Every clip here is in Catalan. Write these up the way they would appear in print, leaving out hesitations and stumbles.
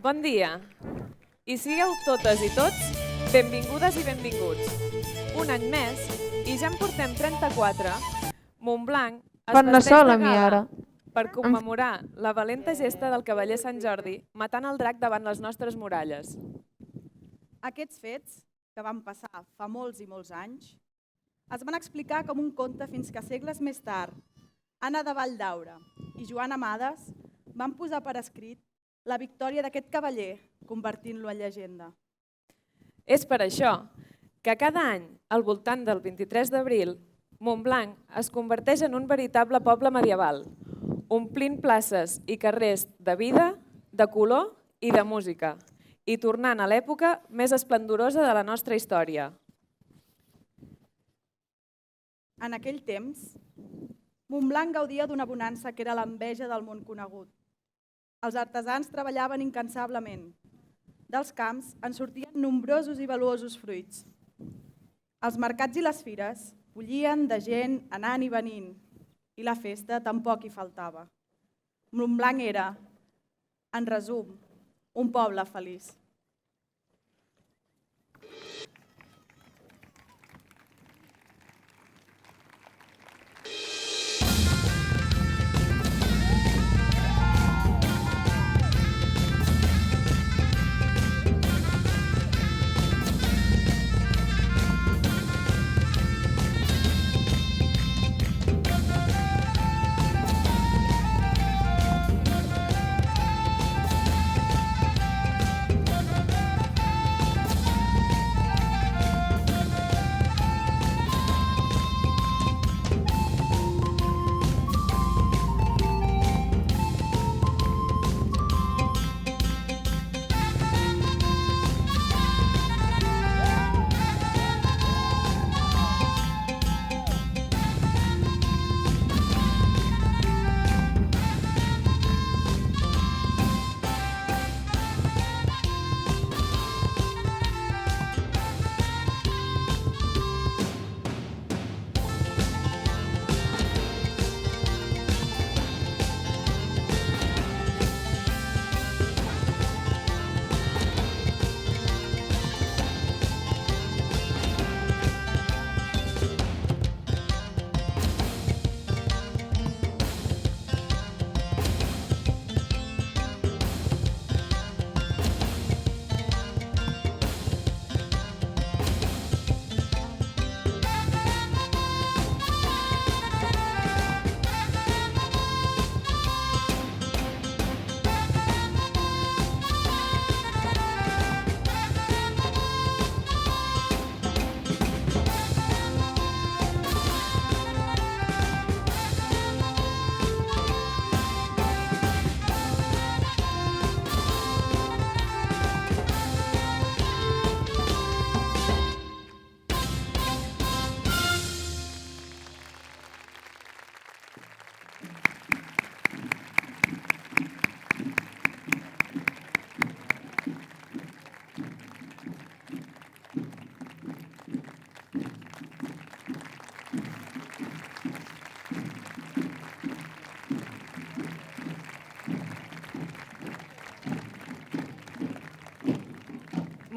Bon dia. I sigueu totes i tots benvingudes i benvinguts. Un any més, i ja en portem 34, Montblanc es Parla vesteix sola, de mi ara. gala per commemorar la valenta gesta del cavaller Sant Jordi matant el drac davant les nostres muralles. Aquests fets, que van passar fa molts i molts anys, es van explicar com un conte fins que segles més tard Anna de Valldaura i Joan Amades van posar per escrit la victòria d'aquest cavaller, convertint-lo en llegenda. És per això que cada any, al voltant del 23 d'abril, Montblanc es converteix en un veritable poble medieval, omplint places i carrers de vida, de color i de música, i tornant a l'època més esplendorosa de la nostra història. En aquell temps, Montblanc gaudia d'una bonança que era l'enveja del món conegut. Els artesans treballaven incansablement. Dels camps en sortien nombrosos i valuosos fruits. Els mercats i les fires bullien de gent anant i venint, i la festa tampoc hi faltava. Montblanc era, en resum, un poble feliç.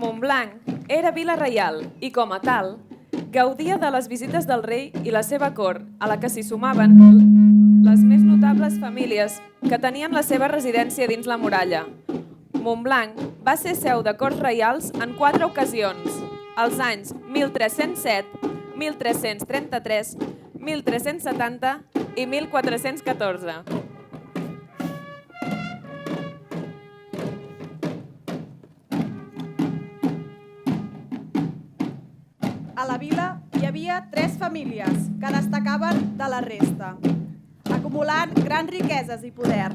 Montblanc era vila reial i, com a tal, gaudia de les visites del rei i la seva cort, a la que s'hi sumaven les més notables famílies que tenien la seva residència dins la muralla. Montblanc va ser seu de corts reials en 4 ocasions, als anys 1307, 1333, 1370 i 1414. A la vila hi havia 3 famílies que destacaven de la resta, acumulant grans riqueses i poder.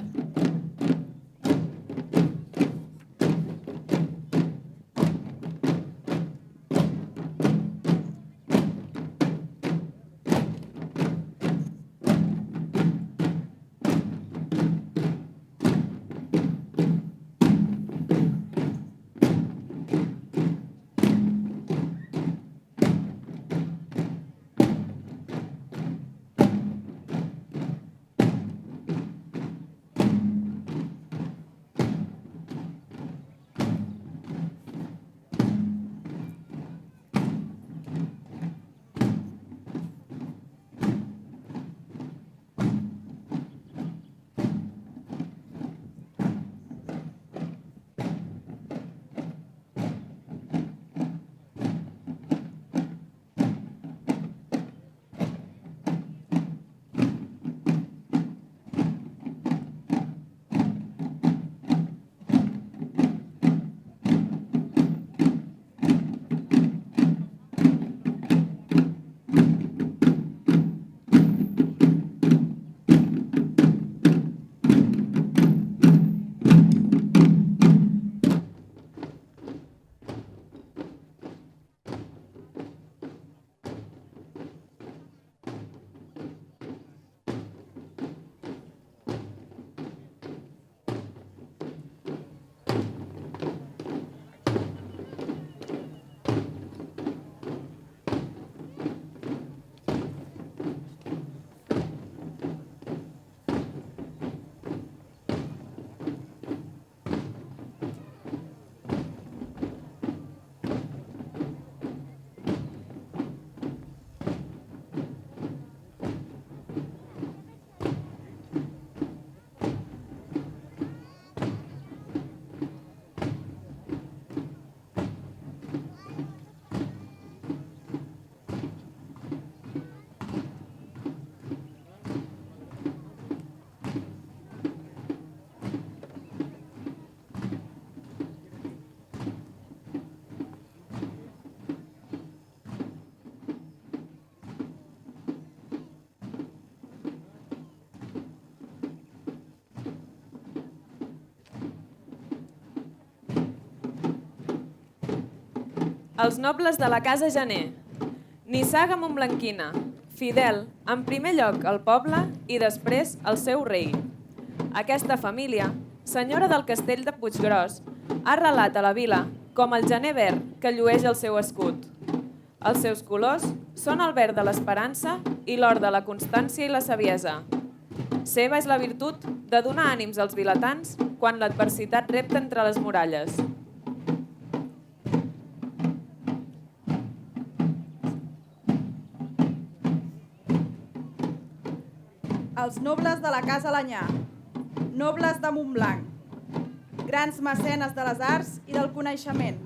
Els nobles de la casa Janer. Nissaga Montblanquina, fidel, en primer lloc al poble i després al seu rei. Aquesta família, senyora del castell de Puiggròs, ha arrelat a la vila com el gener verd que llueix el seu escut. Els seus colors són el verd de l'esperança i l'or de la constància i la saviesa. Seva és la virtut de donar ànims als vilatans quan l'adversitat repta entre les muralles. Els nobles de la casa Lanyà, nobles de Montblanc, grans mecenes de les arts i del coneixement,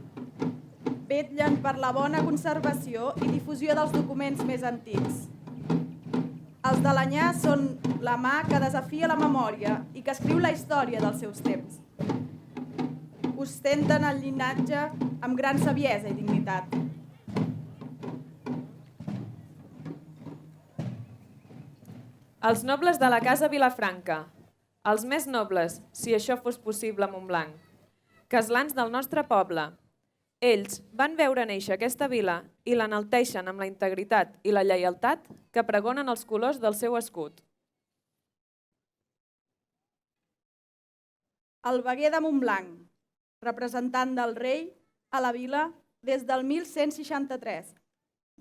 vetllen per la bona conservació i difusió dels documents més antics. Els de Lanyà són la mà que desafia la memòria i que escriu la història dels seus temps. Ostenten el llinatge amb gran saviesa i dignitat. Els nobles de la casa Vilafranca, els més nobles, si això fos possible a Montblanc, caslans del nostre poble. Ells van veure néixer aquesta vila i l'enalteixen amb la integritat i la lleialtat que pregonen els colors del seu escut. El veguer de Montblanc, representant del rei a la vila des del 1163.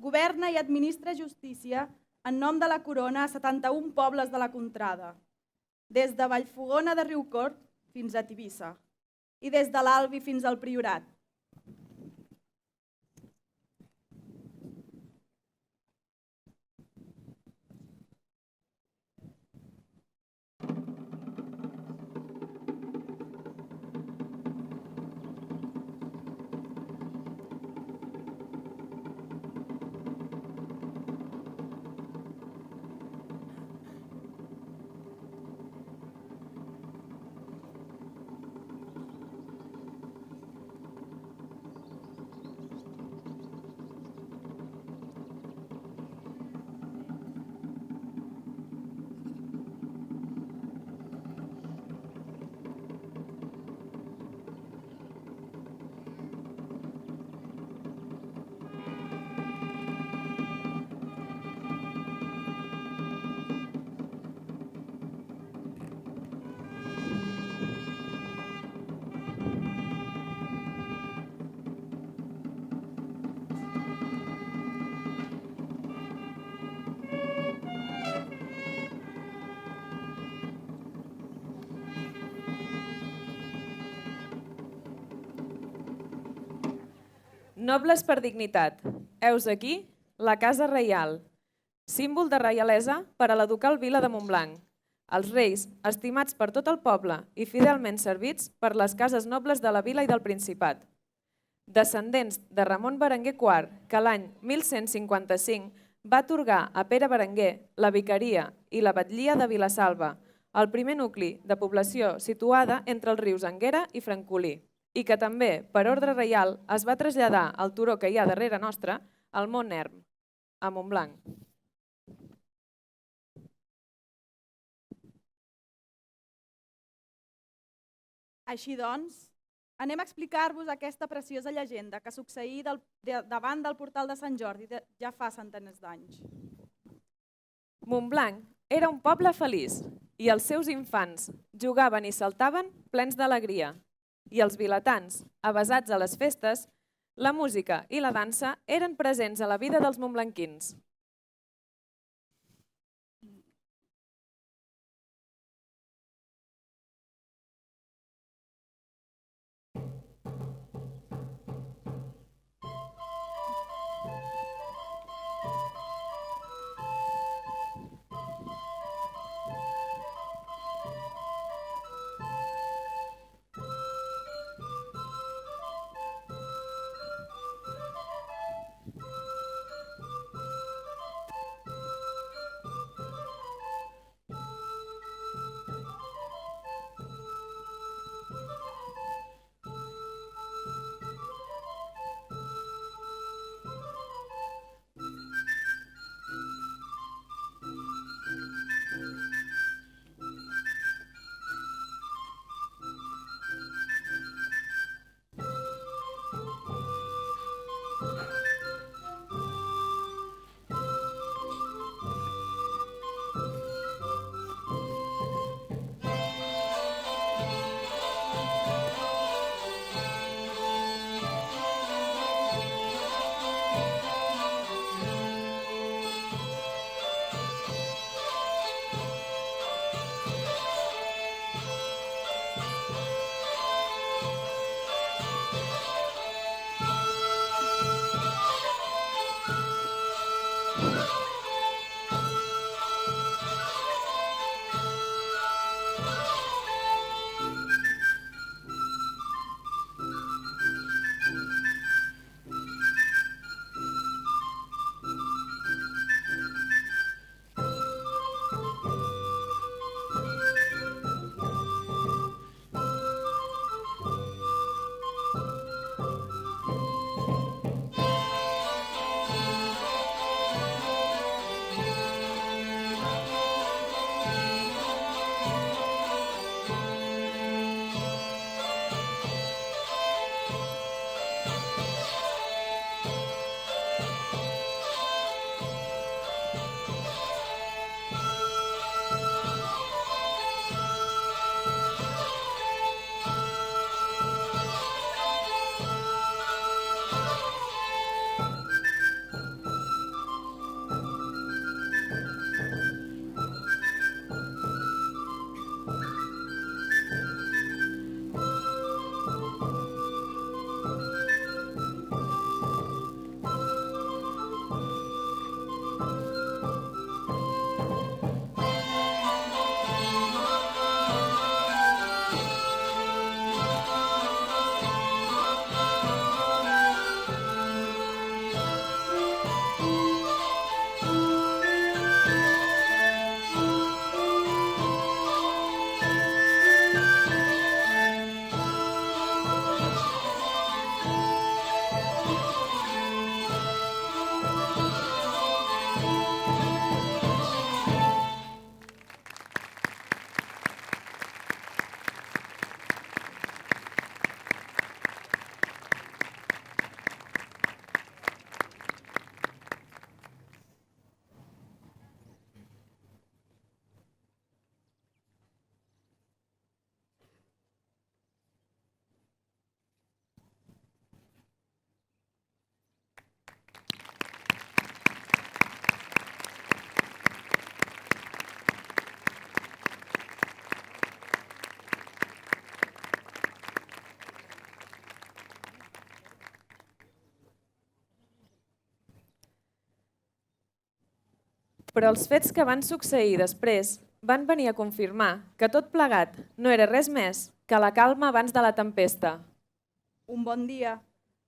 Governa i administra justícia en nom de la corona a 71 pobles de la contrada, des de Vallfogona de Riucorb fins a Tivissa i des de l'Albi fins al Priorat. Nobles per dignitat. Heus aquí la Casa Reial, símbol de reialesa per a la ducal vila de Montblanc. Els reis, estimats per tot el poble i fidelment servits per les cases nobles de la vila i del Principat. Descendents de Ramon Berenguer IV, que l'any 1155 va atorgar a Pere Berenguer la vicaria i la batllia de Vilasalva, el primer nucli de població situada entre els rius Anguera i Francolí, i que també, per ordre reial, es va traslladar al turó que hi ha darrere nostre, al Mont Erm, a Montblanc. Així doncs, anem a explicar-vos aquesta preciosa llegenda que succeí davant del portal de Sant Jordi ja fa centenars d'anys. Montblanc era un poble feliç i els seus infants jugaven i saltaven plens d'alegria. I els vilatans, avesats a les festes, la música i la dansa eren presents a la vida dels montblanquins. Però els fets que van succeir després van venir a confirmar que tot plegat no era res més que la calma abans de la tempesta. Un bon dia,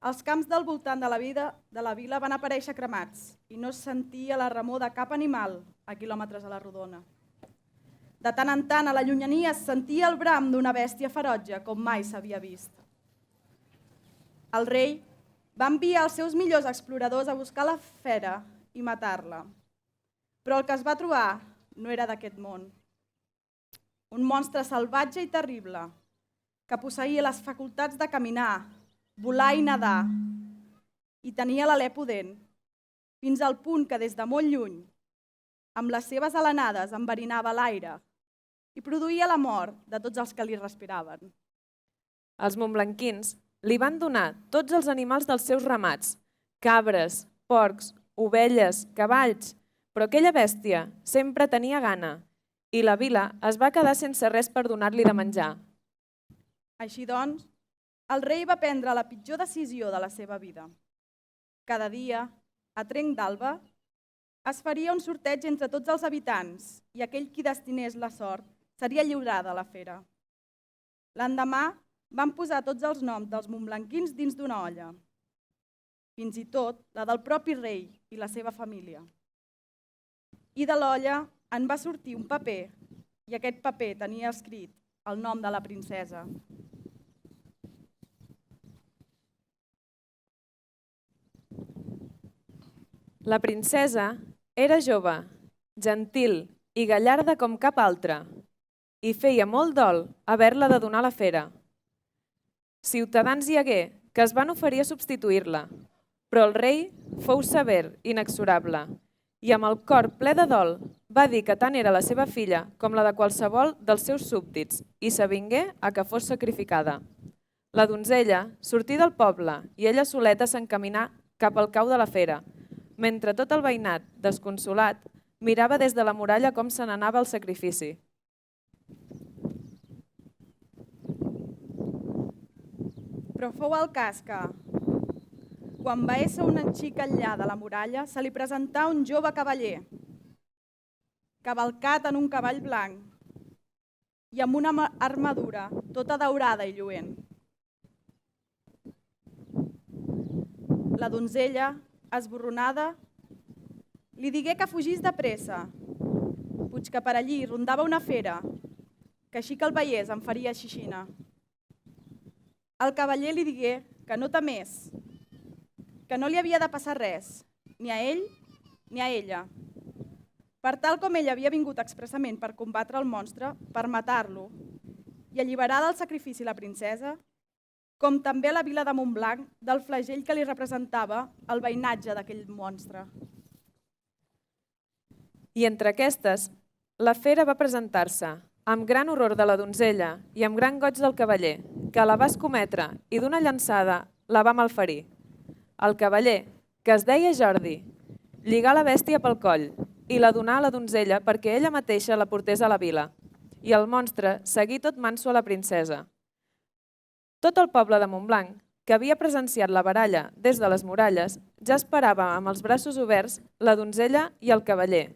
els camps del voltant de la vila van aparèixer cremats i no es sentia la remor de cap animal a quilòmetres a la rodona. De tant en tant, a la llunyania es sentia el bram d'una bèstia ferotge com mai s'havia vist. El rei va enviar els seus millors exploradors a buscar la fera i matar-la. Però el que es va trobar no era d'aquest món. Un monstre salvatge i terrible que posseïa les facultats de caminar, volar i nedar i tenia l'alè pudent, fins al punt que des de molt lluny, amb les seves alenades enverinava l'aire i produïa la mort de tots els que li respiraven. Els montblanquins li van donar tots els animals dels seus ramats, cabres, porcs, ovelles, cavalls, però aquella bèstia sempre tenia gana i la vila es va quedar sense res per donar-li de menjar. Així doncs, el rei va prendre la pitjor decisió de la seva vida. Cada dia, a trenc d'alba, es faria un sorteig entre tots els habitants i aquell qui destinés la sort seria lliurat a la fera. L'endemà van posar tots els noms dels montblanquins dins d'una olla, fins i tot la del propi rei i la seva família. I de l'olla en va sortir un paper i aquest paper tenia escrit el nom de la princesa. La princesa era jove, gentil i gallarda com cap altra, i feia molt dol haver-la de donar a la fera. Ciutadans hi hagué que es van oferir a substituir-la, però el rei fou sever i inexorable, i amb el cor ple de dol va dir que tant era la seva filla com la de qualsevol dels seus súbdits i s'avingué a que fos sacrificada. La donzella sortí del poble i ella soleta s'encaminà cap al cau de la fera, mentre tot el veïnat, desconsolat, mirava des de la muralla com se n'anava el sacrifici. Però fou el cas que, quan va ésser una xica enllà de la muralla, se li presentà un jove cavaller, cavalcat en un cavall blanc i amb una armadura tota daurada i lluent. La donzella, esborronada, li digué que fugís de pressa, puig que per allí rondava una fera, que així que el veiés en faria xixina. El cavaller li digué que no temés, que no li havia de passar res, ni a ell ni a ella. Per tal com ella havia vingut expressament per combatre el monstre, per matar-lo i alliberar del sacrifici la princesa, com també a la vila de Montblanc del flagell que li representava el veïnatge d'aquell monstre. I entre aquestes, la fera va presentar-se, amb gran horror de la donzella i amb gran goig del cavaller, que la va escometre i d'una llançada la va malferir. El cavaller, que es deia Jordi, lligà la bèstia pel coll i la donà a la donzella perquè ella mateixa la portés a la vila, i el monstre seguí tot manso a la princesa. Tot el poble de Montblanc, que havia presenciat la baralla des de les muralles, ja esperava amb els braços oberts la donzella i el cavaller,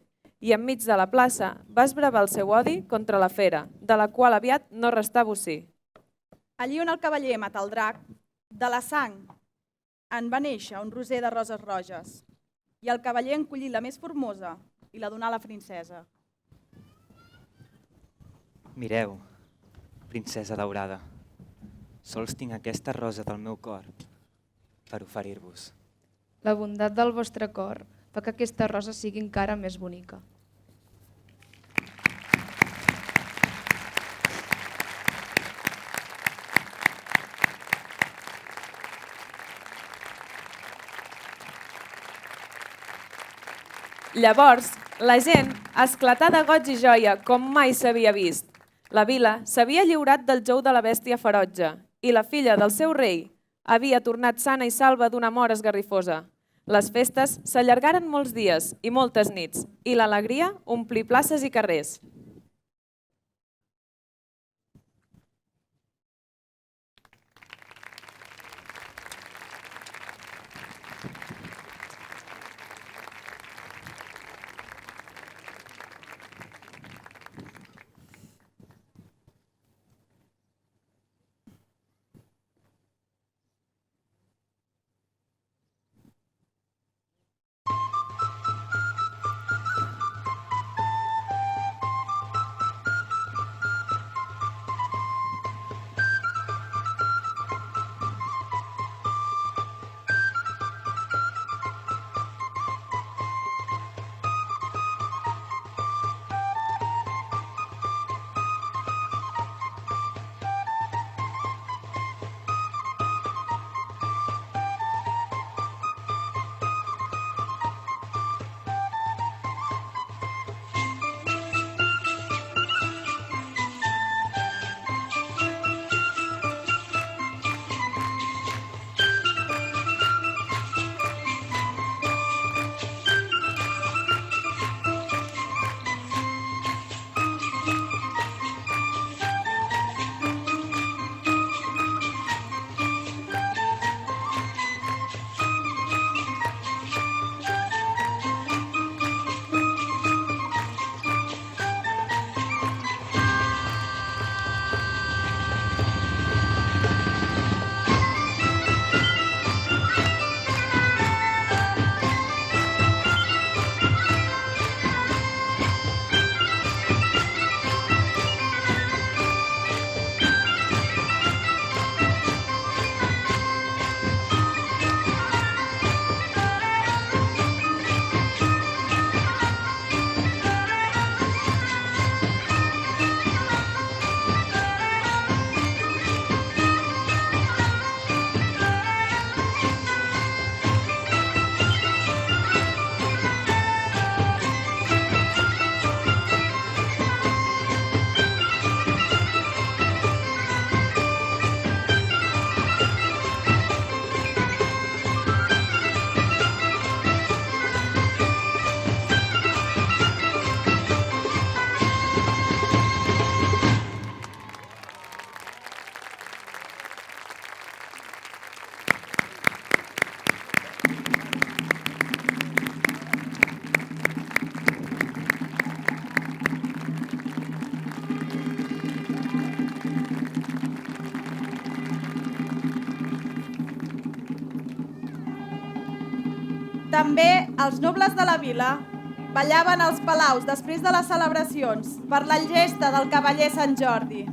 i enmig de la plaça va esbravar el seu odi contra la fera, de la qual aviat no restà bocí. Allí on el cavaller mata el drac, de la sang en va néixer un roser de roses roges, i el cavaller en collí la més formosa i la donà a la princesa. Mireu, princesa daurada, sols tinc aquesta rosa del meu cor per oferir-vos. La bondat del vostre cor fa que aquesta rosa sigui encara més bonica. Llavors, la gent esclatà de goig i joia com mai s'havia vist. La vila s'havia lliurat del jou de la bèstia ferotge i la filla del seu rei havia tornat sana i salva d'una mort esgarrifosa. Les festes s'allargaren molts dies i moltes nits i l'alegria omplí places i carrers. També els nobles de la vila ballaven als palaus després de les celebracions per la gesta del cavaller Sant Jordi.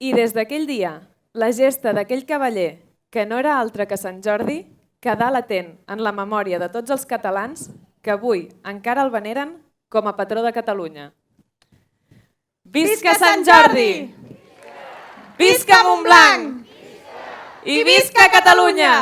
I des d'aquell dia, la gesta d'aquell cavaller, que no era altre que Sant Jordi, quedà latent en la memòria de tots els catalans que avui encara el veneren com a patró de Catalunya. Visca Sant Jordi! Visca Montblanc! I visca Catalunya!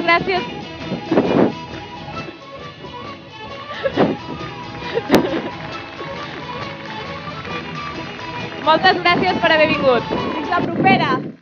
Moltes gràcies. Moltes gràcies per haver vingut. Fins la propera!